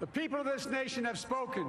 The people of this nation have spoken.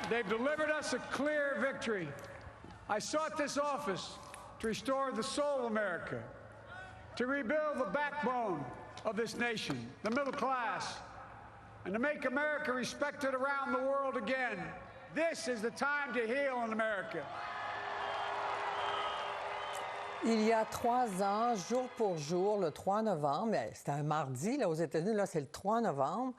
They've delivered us a clear victory. I sought this office to restore the soul of America, to rebuild the backbone of this nation, the middle class, and to make America respected around the world again. This is the time to heal in America. Il y a 3 ans, jour pour jour, le 3 novembre, c'était un mardi là, aux États-Unis, là c'est le 3 novembre,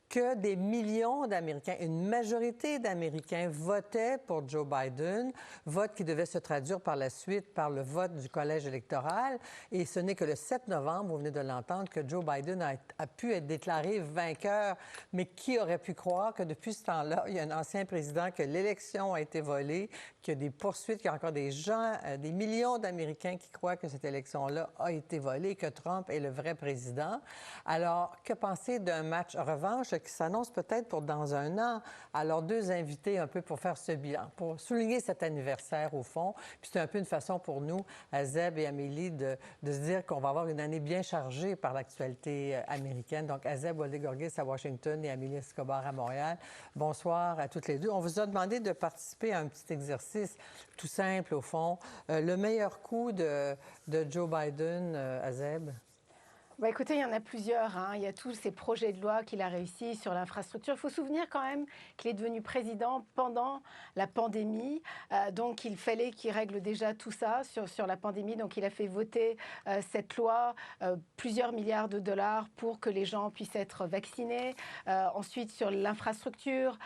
que des millions d'Américains, une majorité d'Américains votaient pour Joe Biden, vote qui devait se traduire par la suite par le vote du collège électoral. Et ce n'est que le 7 novembre, vous venez de l'entendre, que Joe Biden a pu être déclaré vainqueur. Mais qui aurait pu croire que depuis ce temps-là, il y a un ancien président, que l'élection a été volée, qu'il y a des poursuites, qu'il y a encore des gens, des millions d'Américains qui croient que cette élection-là a été volée, que Trump est le vrai président. Alors, que penser d'un match revanche qui s'annonce peut-être pour dans un an? Alors, 2 invités un peu pour faire ce bilan, pour souligner cet anniversaire au fond. Puis c'est un peu une façon pour nous, Azeb et Amélie, de se dire qu'on va avoir une année bien chargée par l'actualité américaine. Donc, Azeb Waldegorgis à Washington et Amélie Escobar à Montréal. Bonsoir à toutes les deux. On vous a demandé de participer à un petit exercice tout simple au fond. Le meilleur coup de Joe Biden, Azeb? Bah écoutez, il y en a plusieurs. Hein. Il y a tous ces projets de loi qu'il a réussi sur l'infrastructure. Il faut se souvenir quand même qu'il est devenu président pendant la pandémie. Donc, il fallait qu'il règle déjà tout ça sur la pandémie. Donc, il a fait voter cette loi, plusieurs milliards de dollars pour que les gens puissent être vaccinés. Ensuite, sur l'infrastructure,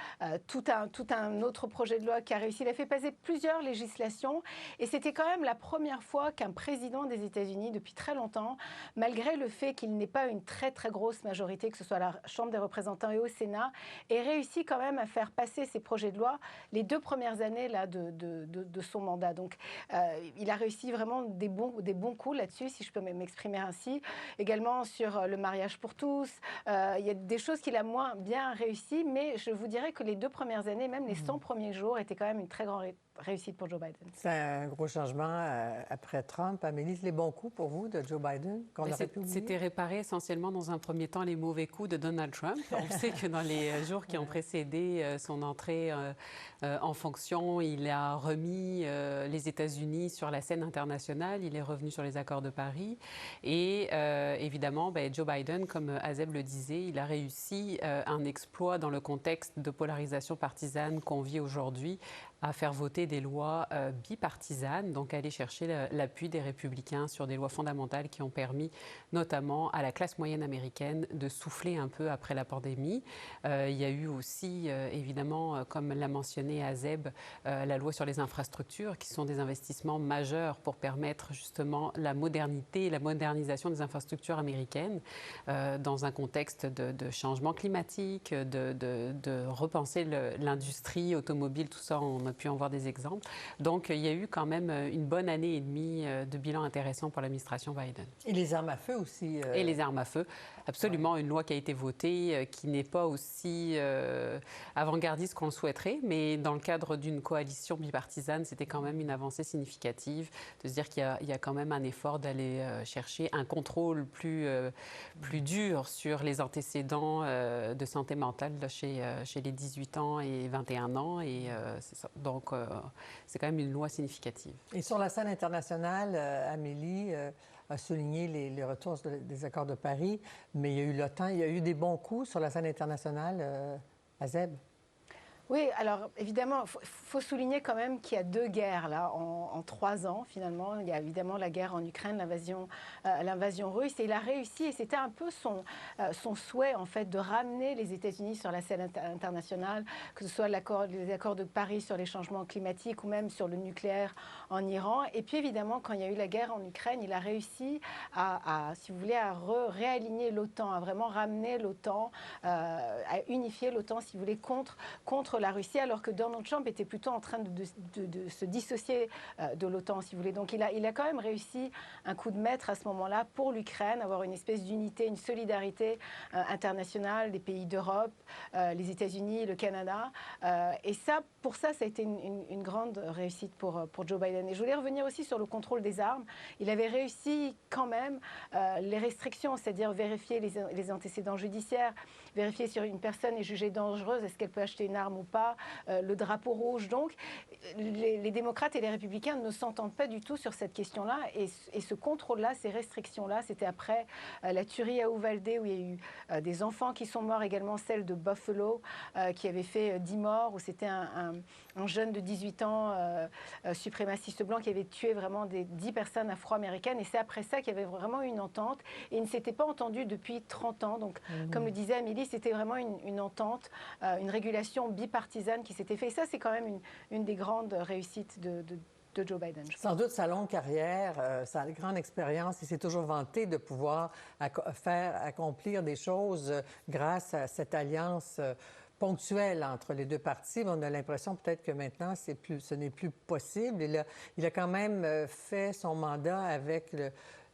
tout un autre projet de loi qui a réussi. Il a fait passer plusieurs législations. Et c'était quand même la première fois qu'un président des États-Unis, depuis très longtemps, malgré le fait qu'il n'ait pas une très très grosse majorité, que ce soit à la Chambre des représentants et au Sénat, ait réussi quand même à faire passer ces projets de loi les 2 premières années là, de son mandat. Donc il a réussi vraiment des bons coups là-dessus, si je peux m'exprimer ainsi. Également sur le mariage pour tous, il y a des choses qu'il a moins bien réussi, mais je vous dirais que les 2 premières années, même les 100 premiers jours, étaient quand même une très grande réussite pour Joe Biden. C'est un gros changement après Trump. Amélie, les bons coups pour vous de Joe Biden qu'on aurait pu oublier? C'était réparer essentiellement dans un premier temps les mauvais coups de Donald Trump. On sait que dans les jours qui ont précédé son entrée en fonction, il a remis les États-Unis sur la scène internationale. Il est revenu sur les accords de Paris. Et évidemment, Joe Biden, comme Azeb le disait, il a réussi un exploit dans le contexte de polarisation partisane qu'on vit aujourd'hui, à faire voter des lois bipartisanes, donc aller chercher l'appui des républicains sur des lois fondamentales qui ont permis notamment à la classe moyenne américaine de souffler un peu après la pandémie. Il y a eu aussi, évidemment, comme l'a mentionné Azeb, la loi sur les infrastructures, qui sont des investissements majeurs pour permettre justement la modernité et la modernisation des infrastructures américaines dans un contexte de changement climatique, de repenser l'industrie automobile, tout ça, on a pu en voir des exemples. Donc, il y a eu quand même une bonne année et demie de bilan intéressant pour l'administration Biden. Et les armes à feu aussi. Et les armes à feu. Absolument, une loi qui a été votée, qui n'est pas aussi avant-gardiste qu'on le souhaiterait, mais dans le cadre d'une coalition bipartisane, c'était quand même une avancée significative de se dire qu'il y a quand même un effort d'aller chercher un contrôle plus dur sur les antécédents de santé mentale là, chez les 18 ans et 21 ans. Et c'est ça. Donc, c'est quand même une loi significative. Et sur la scène internationale, Amélie a souligné les retours des accords de Paris, mais il y a eu l'OTAN, il y a eu des bons coups sur la scène internationale, Azeb? Oui, alors évidemment, il faut souligner quand même qu'il y a 2 guerres là en 3 ans finalement. Il y a évidemment la guerre en Ukraine, l'invasion russe, et il a réussi, et c'était un peu son souhait en fait de ramener les États-Unis sur la scène internationale, que ce soit les accords de Paris sur les changements climatiques ou même sur le nucléaire en Iran. Et puis évidemment, quand il y a eu la guerre en Ukraine, il a réussi si vous voulez, à réaligner l'OTAN, à vraiment ramener l'OTAN, à unifier l'OTAN, si vous voulez, contre la Russie, alors que Donald Trump était plutôt en train de se dissocier de l'OTAN, si vous voulez. Donc il a quand même réussi un coup de maître à ce moment-là pour l'Ukraine, avoir une espèce d'unité, une solidarité internationale des pays d'Europe, les États-Unis, le Canada. Et ça, pour ça a été une grande réussite pour Joe Biden. Et je voulais revenir aussi sur le contrôle des armes. Il avait réussi quand même les restrictions, c'est-à-dire vérifier les antécédents judiciaires, vérifier si une personne est jugée dangereuse, est-ce qu'elle peut acheter une arme ou pas, le drapeau rouge. Donc, les démocrates et les républicains ne s'entendent pas du tout sur cette question-là. Et ce contrôle-là, ces restrictions-là, c'était après la tuerie à Uvalde où il y a eu des enfants qui sont morts, également celle de Buffalo qui avait fait 10 morts, où c'était un jeune de 18 ans, suprémaciste blanc, qui avait tué vraiment 10 personnes afro-américaines. Et c'est après ça qu'il y avait vraiment une entente. Et ils ne s'étaient pas entendus depuis 30 ans. Donc, comme le disait Amélie, c'était vraiment une entente, une régulation bipartisane qui s'était faite. Et ça, c'est quand même une des grandes réussites de Joe Biden. Sans doute sa longue carrière, sa grande expérience, il s'est toujours vanté de pouvoir accomplir des choses grâce à cette alliance ponctuelle entre les deux partis. On a l'impression peut-être que maintenant, ce n'est plus possible. Il a quand même fait son mandat avec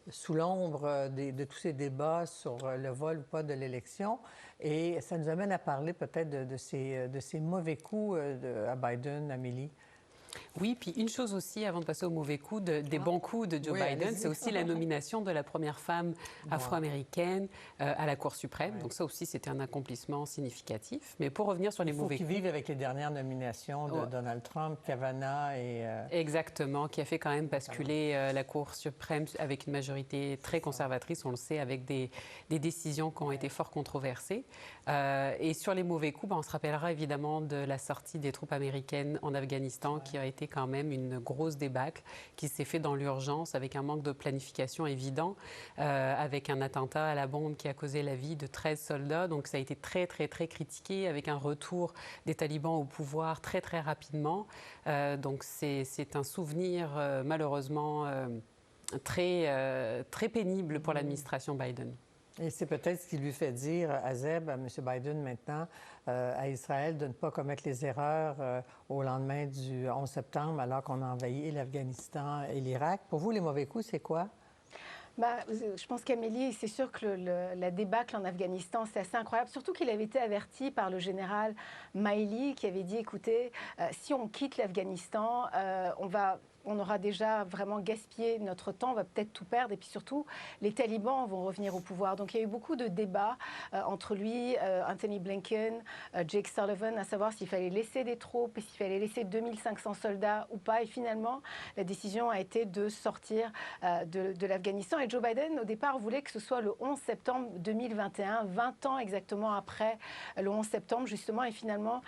sous l'ombre de tous ces débats sur le vol ou pas de l'élection. Et ça nous amène à parler peut-être de ces mauvais coups à Biden, Amélie. Oui, puis une chose aussi, avant de passer au mauvais coup, des bons coups de Joe Biden, c'est aussi la nomination de la première femme afro-américaine à la Cour suprême. Donc ça aussi, c'était un accomplissement significatif. Mais pour revenir sur les mauvais coups... qui vivent avec les dernières nominations de Donald Trump, Kavanaugh et... Exactement, qui a fait quand même basculer la Cour suprême avec une majorité très conservatrice, on le sait, avec des décisions qui ont été fort controversées. Et sur les mauvais coups, on se rappellera évidemment de la sortie des troupes américaines en Afghanistan, qui a été quand même une grosse débâcle, qui s'est fait dans l'urgence avec un manque de planification évident, avec un attentat à la bombe qui a causé la vie de 13 soldats. Donc ça a été très, très, très critiqué, avec un retour des talibans au pouvoir très, très rapidement. Donc c'est un souvenir malheureusement très, très pénible pour l'administration Biden. Et c'est peut-être ce qui lui fait dire à M. Biden maintenant, à Israël, de ne pas commettre les erreurs au lendemain du 11 septembre, alors qu'on a envahi l'Afghanistan et l'Irak. Pour vous, les mauvais coups, c'est quoi? Je pense qu'Amélie, c'est sûr que la débâcle en Afghanistan, c'est assez incroyable. Surtout qu'il avait été averti par le général Milley, qui avait dit, écoutez, si on quitte l'Afghanistan, on aura déjà vraiment gaspillé notre temps, on va peut-être tout perdre. Et puis surtout, les talibans vont revenir au pouvoir. Donc il y a eu beaucoup de débats entre lui, Anthony Blinken, Jake Sullivan, à savoir s'il fallait laisser des troupes et s'il fallait laisser 2500 soldats ou pas. Et finalement, la décision a été de sortir de l'Afghanistan. Et Joe Biden, au départ, voulait que ce soit le 11 septembre 2021, 20 ans exactement après le 11 septembre, justement. Et finalement,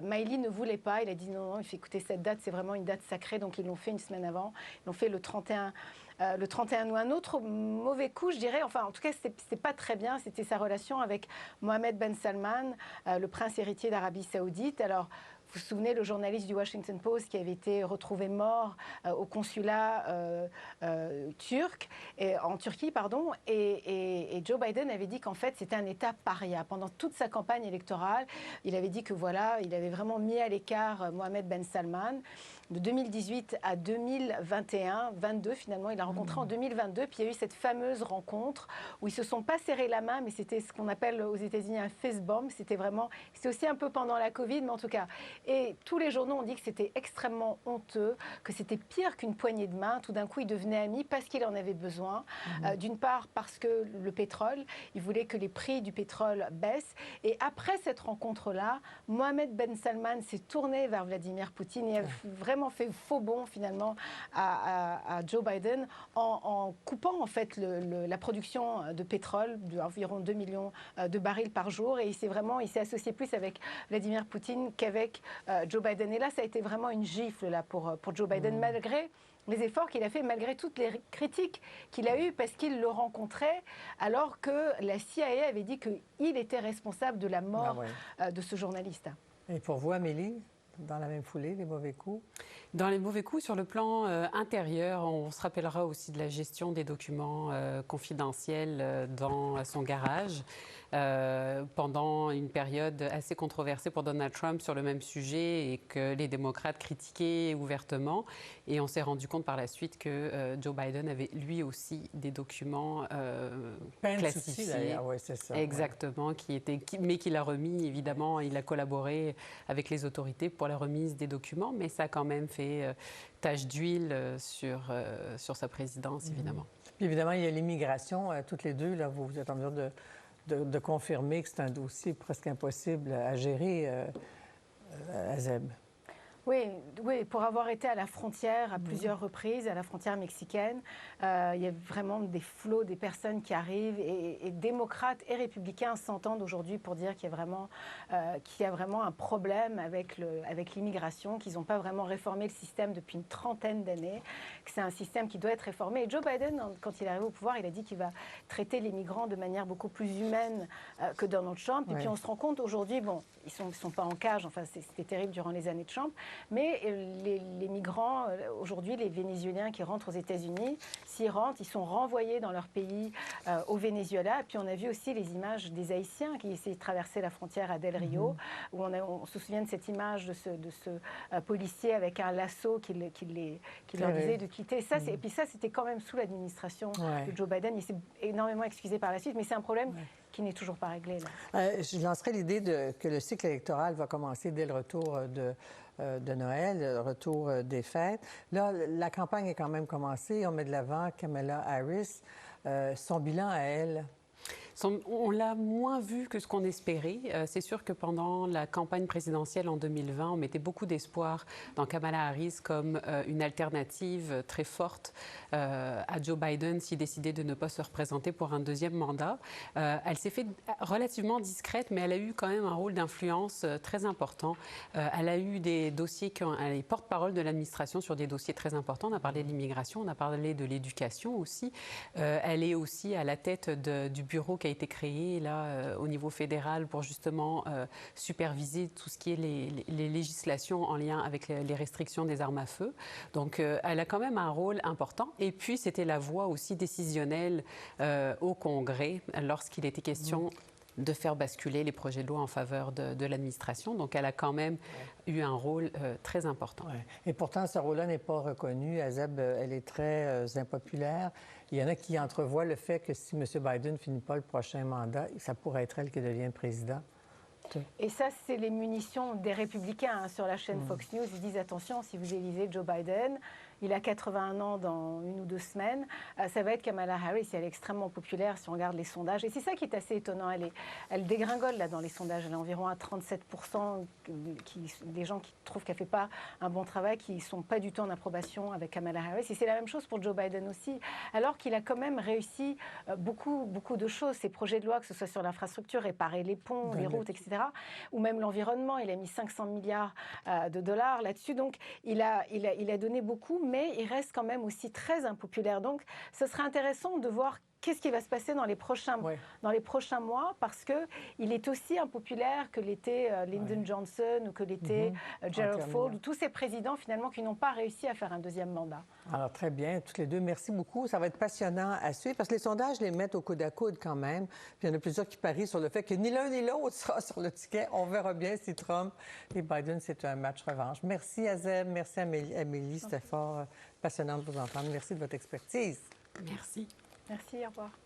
Milley ne voulait pas. Il a dit non, il fait écoutez, cette date, c'est vraiment une date sacrée. Donc ils l'ont fait une semaine avant. Ils l'ont fait le 31 août. Un autre mauvais coup, je dirais, enfin en tout cas c'était pas très bien, c'était sa relation avec Mohammed Ben Salman, le prince héritier d'Arabie Saoudite. Alors vous vous souvenez, le journaliste du Washington Post qui avait été retrouvé mort au consulat turc, en Turquie, pardon, et Joe Biden avait dit qu'en fait c'était un État paria. Pendant toute sa campagne électorale, il avait dit que voilà, il avait vraiment mis à l'écart Mohammed Ben Salman. De 2018 à 2021-22, finalement, il l'a rencontré en 2022. Puis il y a eu cette fameuse rencontre où ils se sont pas serré la main, mais c'était ce qu'on appelle aux États-Unis un fist bump. C'était aussi un peu pendant la Covid, mais en tout cas. Et tous les journaux ont dit que c'était extrêmement honteux, que c'était pire qu'une poignée de main. Tout d'un coup, ils devenaient amis parce qu'il en avait besoin. D'une part, parce que le pétrole, il voulait que les prix du pétrole baissent. Et après cette rencontre-là, Mohammed Ben Salman s'est tourné vers Vladimir Poutine et a vraiment fait faux bond finalement à Joe Biden en coupant en fait la production de pétrole d'environ 2 millions de barils par jour, et il s'est associé plus avec Vladimir Poutine qu'avec Joe Biden. Et là, ça a été vraiment une gifle là pour Joe Biden, malgré les efforts qu'il a fait, malgré toutes les critiques qu'il a eues, parce qu'il le rencontrait alors que la CIA avait dit qu'il était responsable de la mort de ce journaliste. Et pour vous, Amélie, dans la même foulée, les mauvais coups? Dans les mauvais coups, sur le plan intérieur, on se rappellera aussi de la gestion des documents confidentiels dans son garage pendant une période assez controversée pour Donald Trump sur le même sujet et que les démocrates critiquaient ouvertement. Et on s'est rendu compte par la suite que Joe Biden avait lui aussi des documents classifiés. Oui, c'est ça. Exactement, mais qu'il a remis, évidemment, il a collaboré avec les autorités pour la remise des documents, mais ça a quand même fait tache d'huile sur sa présidence, évidemment. Puis évidemment, il y a l'immigration. Toutes les deux, là, vous êtes en mesure de de confirmer que c'est un dossier presque impossible à gérer, Azeb. Oui, oui, pour avoir été à la frontière à plusieurs reprises, à la frontière mexicaine, il y a vraiment des flots, des personnes qui arrivent et démocrates et républicains s'entendent aujourd'hui pour dire qu'il y a vraiment un problème avec l'immigration, qu'ils n'ont pas vraiment réformé le système depuis une trentaine d'années, que c'est un système qui doit être réformé. Et Joe Biden, quand il est arrivé au pouvoir, il a dit qu'il va traiter les migrants de manière beaucoup plus humaine que Donald Trump. Et puis on se rend compte aujourd'hui, bon, ils ne sont pas en cage, enfin c'était terrible durant les années de Trump, mais les migrants, aujourd'hui, les Vénézuéliens qui rentrent aux États-Unis, s'ils rentrent, ils sont renvoyés dans leur pays au Venezuela. Et puis on a vu aussi les images des Haïtiens qui essaient de traverser la frontière à Del Rio, où on se souvient de cette image de ce policier avec un lasso qui leur disait de quitter. Ça, et puis ça, c'était quand même sous l'administration de Joe Biden. Il s'est énormément excusé par la suite, mais c'est un problème qui n'est toujours pas réglé. Là. Je lancerai l'idée que le cycle électoral va commencer dès le retour de Noël, le retour des fêtes. Là, la campagne est quand même commencée. On met de l'avant Kamala Harris. Son bilan à elle? On l'a moins vu que ce qu'on espérait. C'est sûr que pendant la campagne présidentielle en 2020, on mettait beaucoup d'espoir dans Kamala Harris comme une alternative très forte à Joe Biden s'il décidait de ne pas se représenter pour un deuxième mandat. Elle s'est fait relativement discrète, mais elle a eu quand même un rôle d'influence très important. Elle a eu des dossiers, elle est porte-parole de l'administration sur des dossiers très importants. On a parlé de l'immigration, on a parlé de l'éducation aussi. Elle est aussi à la tête du bureau qui a été créé là au niveau fédéral pour justement superviser tout ce qui est les législations en lien avec les restrictions des armes à feu. Donc, elle a quand même un rôle important. Et puis, c'était la voix aussi décisionnelle au Congrès lorsqu'il était question de faire basculer les projets de loi en faveur de l'administration. Donc, elle a quand même eu un rôle très important. Ouais. Et pourtant, ce rôle-là n'est pas reconnu. Azeb, elle est très impopulaire. Il y en a qui entrevoient le fait que si M. Biden ne finit pas le prochain mandat, ça pourrait être elle qui devient président. Et ça, c'est les munitions des républicains. Sur la chaîne Fox News, ils disent attention, si vous élisez Joe Biden, il a 81 ans dans 1 ou 2 semaines, ça va être Kamala Harris. Elle est extrêmement populaire si on regarde les sondages. Et c'est ça qui est assez étonnant. Elle dégringole là dans les sondages. Elle est environ à 37% des gens qui trouvent qu'elle ne fait pas un bon travail, qui ne sont pas du tout en approbation avec Kamala Harris. Et c'est la même chose pour Joe Biden aussi. Alors qu'il a quand même réussi beaucoup de choses. Ses projets de loi, que ce soit sur l'infrastructure, réparer les ponts, les routes, etc., ou même l'environnement. Il a mis 500 milliards de dollars là-dessus. Donc, il a donné beaucoup, mais il reste quand même aussi très impopulaire. Donc, ce serait intéressant de voir qu'est-ce qui va se passer dans les prochains mois, parce qu'il est aussi impopulaire que l'était Lyndon Johnson ou que l'était Gerald Ford, ou tous ces présidents finalement qui n'ont pas réussi à faire un deuxième mandat. Alors, très bien, toutes les deux, merci beaucoup. Ça va être passionnant à suivre, parce que les sondages les mettent au coude à coude quand même. Puis il y en a plusieurs qui parient sur le fait que ni l'un ni l'autre sera sur le ticket. On verra bien si Trump et Biden, c'est un match revanche. Merci Azeb, merci Amélie, c'était fort passionnant de vous entendre. Merci de votre expertise. Merci. Merci, au revoir.